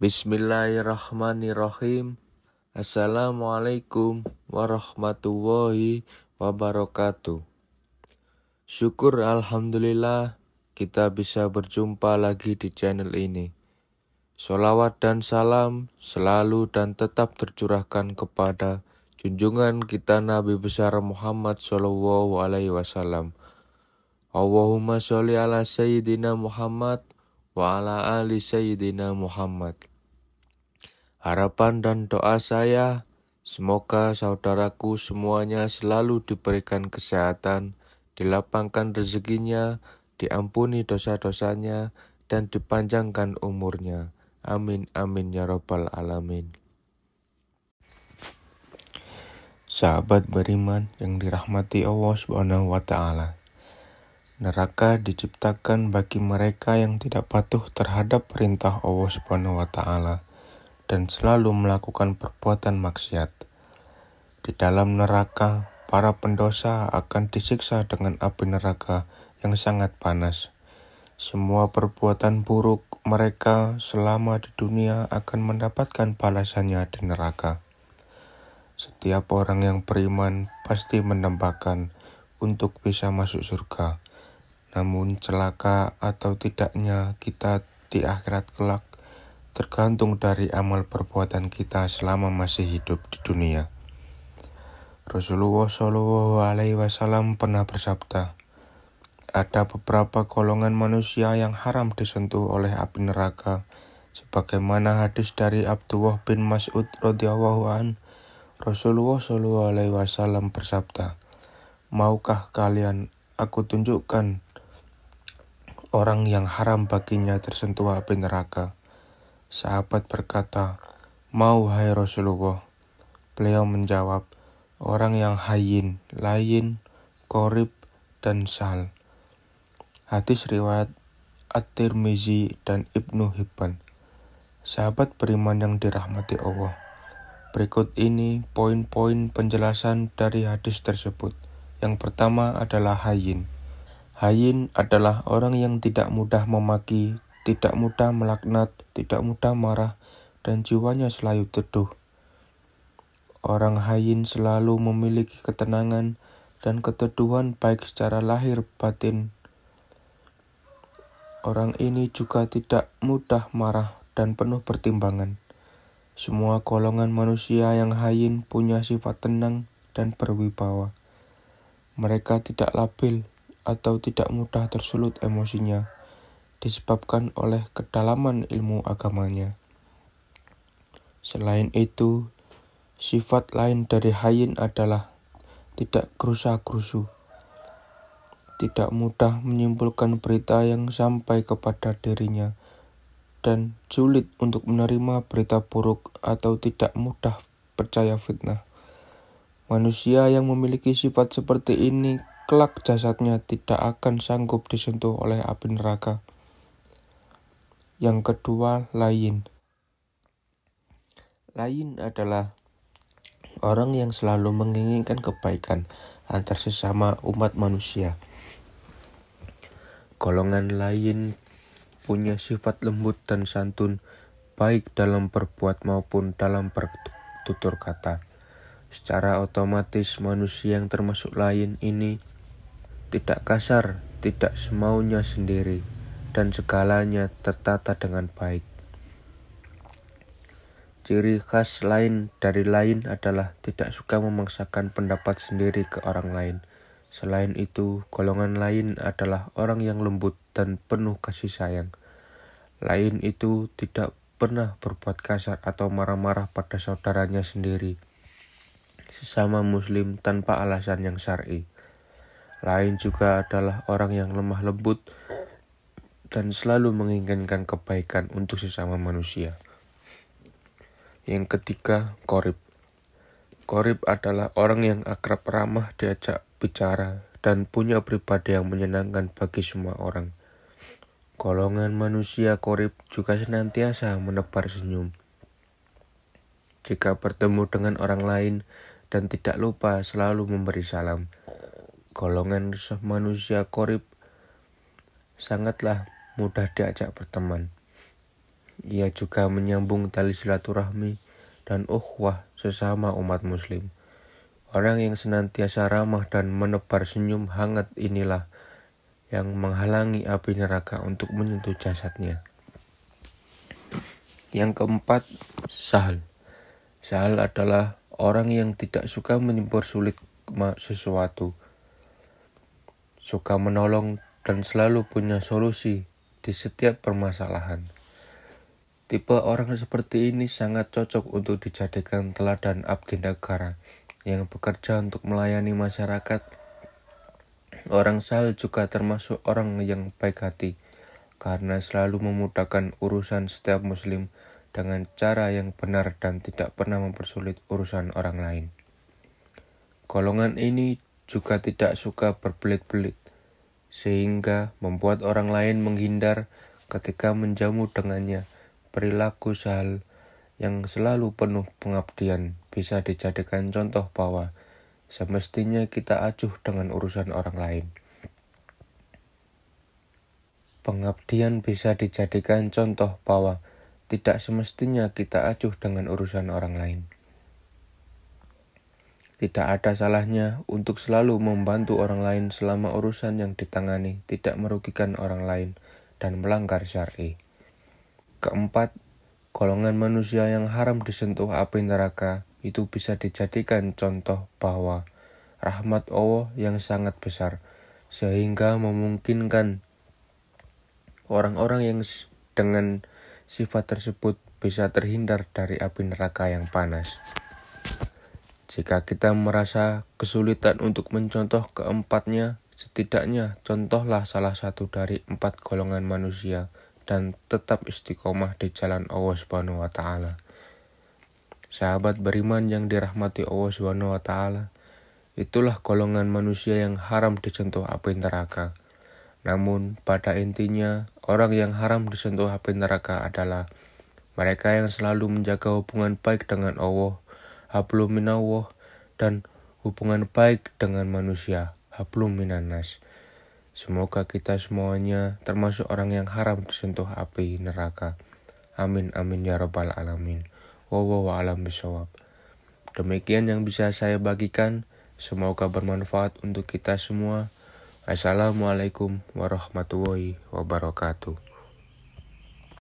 Bismillahirrahmanirrahim. Assalamualaikum warahmatullahi wabarakatuh. Syukur alhamdulillah kita bisa berjumpa lagi di channel ini. Sholawat dan salam selalu dan tetap tercurahkan kepada junjungan kita Nabi besar Muhammad SAW. Allahumma sholli ala Sayyidina Muhammad wa ala ali Sayyidina Muhammad. Harapan dan doa saya, semoga saudaraku semuanya selalu diberikan kesehatan, dilapangkan rezekinya, diampuni dosa-dosanya, dan dipanjangkan umurnya. Amin, amin, ya rabbal alamin. Sahabat beriman yang dirahmati Allah Subhanahu wa Ta'ala. Neraka diciptakan bagi mereka yang tidak patuh terhadap perintah Allah Subhanahu wa Ta'ala dan selalu melakukan perbuatan maksiat. Di dalam neraka, para pendosa akan disiksa dengan api neraka yang sangat panas. Semua perbuatan buruk mereka selama di dunia akan mendapatkan balasannya di neraka. Setiap orang yang beriman pasti mendambakan untuk bisa masuk surga. Namun celaka atau tidaknya kita di akhirat kelak tergantung dari amal perbuatan kita selama masih hidup di dunia. Rasulullah SAW pernah bersabda, ada beberapa golongan manusia yang haram disentuh oleh api neraka, sebagaimana hadis dari Abdullah bin Mas'ud radhiyallahu an. Rasulullah SAW bersabda, maukah kalian aku tunjukkan orang yang haram baginya tersentuh api neraka? Sahabat berkata, mau hai Rasulullah. Beliau menjawab, orang yang hayyin, layin, qorib, dan sahal. Hadis riwayat At-Tirmizi dan Ibnu Hibban. Sahabat beriman yang dirahmati Allah. Berikut ini poin-poin penjelasan dari hadis tersebut. Yang pertama adalah hayyin. Hayyin adalah orang yang tidak mudah memaki, tidak mudah melaknat, tidak mudah marah, dan jiwanya selalu teduh. Orang hayyin selalu memiliki ketenangan dan keteduhan baik secara lahir batin. Orang ini juga tidak mudah marah dan penuh pertimbangan. Semua golongan manusia yang hayyin punya sifat tenang dan berwibawa. Mereka tidak labil atau tidak mudah tersulut emosinya, disebabkan oleh kedalaman ilmu agamanya. Selain itu, sifat lain dari hayyin adalah tidak gerusa-gerusu, tidak mudah menyimpulkan berita yang sampai kepada dirinya, dan sulit untuk menerima berita buruk atau tidak mudah percaya fitnah. Manusia yang memiliki sifat seperti ini, kelak jasadnya tidak akan sanggup disentuh oleh api neraka. Yang kedua, layin. Layin adalah orang yang selalu menginginkan kebaikan antar sesama umat manusia. Golongan layin punya sifat lembut dan santun, baik dalam berbuat maupun dalam bertutur kata. Secara otomatis manusia yang termasuk layin ini tidak kasar, tidak semaunya sendiri, dan segalanya tertata dengan baik. Ciri khas lain dari lain adalah tidak suka memaksakan pendapat sendiri ke orang lain. Selain itu, golongan lain adalah orang yang lembut dan penuh kasih sayang. Lain itu tidak pernah berbuat kasar atau marah-marah pada saudaranya sendiri, sesama muslim tanpa alasan yang syar'i. Lain juga adalah orang yang lemah lembut dan selalu menginginkan kebaikan untuk sesama manusia. Yang ketiga, qorib. Qorib adalah orang yang akrab, ramah, diajak bicara, dan punya pribadi yang menyenangkan bagi semua orang. Golongan manusia qorib juga senantiasa menebar senyum jika bertemu dengan orang lain dan tidak lupa selalu memberi salam. Golongan manusia qorib sangatlah mudah diajak berteman. Ia juga menyambung tali silaturahmi dan ukhuwah sesama umat muslim. Orang yang senantiasa ramah dan menebar senyum hangat inilah yang menghalangi api neraka untuk menyentuh jasadnya. Yang keempat, Sahal. Sahal adalah orang yang tidak suka mempersulit sesuatu, suka menolong dan selalu punya solusi di setiap permasalahan. Tipe orang seperti ini sangat cocok untuk dijadikan teladan abdi negara yang bekerja untuk melayani masyarakat. Orang Sahal juga termasuk orang yang baik hati karena selalu memudahkan urusan setiap muslim dengan cara yang benar dan tidak pernah mempersulit urusan orang lain. Golongan ini juga tidak suka berbelit-belit, sehingga membuat orang lain menghindar ketika menjamu dengannya. Perilaku Sahal yang selalu penuh pengabdian bisa dijadikan contoh bahwa semestinya kita acuh dengan urusan orang lain. Pengabdian bisa dijadikan contoh bahwa tidak semestinya kita acuh dengan urusan orang lain. Tidak ada salahnya untuk selalu membantu orang lain selama urusan yang ditangani tidak merugikan orang lain dan melanggar syar'i. Keempat, golongan manusia yang haram disentuh api neraka itu bisa dijadikan contoh bahwa rahmat Allah yang sangat besar, sehingga memungkinkan orang-orang yang dengan sifat tersebut bisa terhindar dari api neraka yang panas. Jika kita merasa kesulitan untuk mencontoh keempatnya, setidaknya contohlah salah satu dari 4 golongan manusia dan tetap istiqomah di jalan Allah Subhanahu wa Ta'ala. Sahabat beriman yang dirahmati Allah Subhanahu wa Ta'ala, itulah golongan manusia yang haram disentuh api neraka. Namun pada intinya, orang yang haram disentuh api neraka adalah mereka yang selalu menjaga hubungan baik dengan Allah, hablum minallah, dan hubungan baik dengan manusia, hablum minannas. Semoga kita semuanya termasuk orang yang haram disentuh api neraka. Amin amin ya rabbal alamin. Wallahu a'lam bishawab. Demikian yang bisa saya bagikan. Semoga bermanfaat untuk kita semua. Assalamualaikum warahmatullahi wabarakatuh.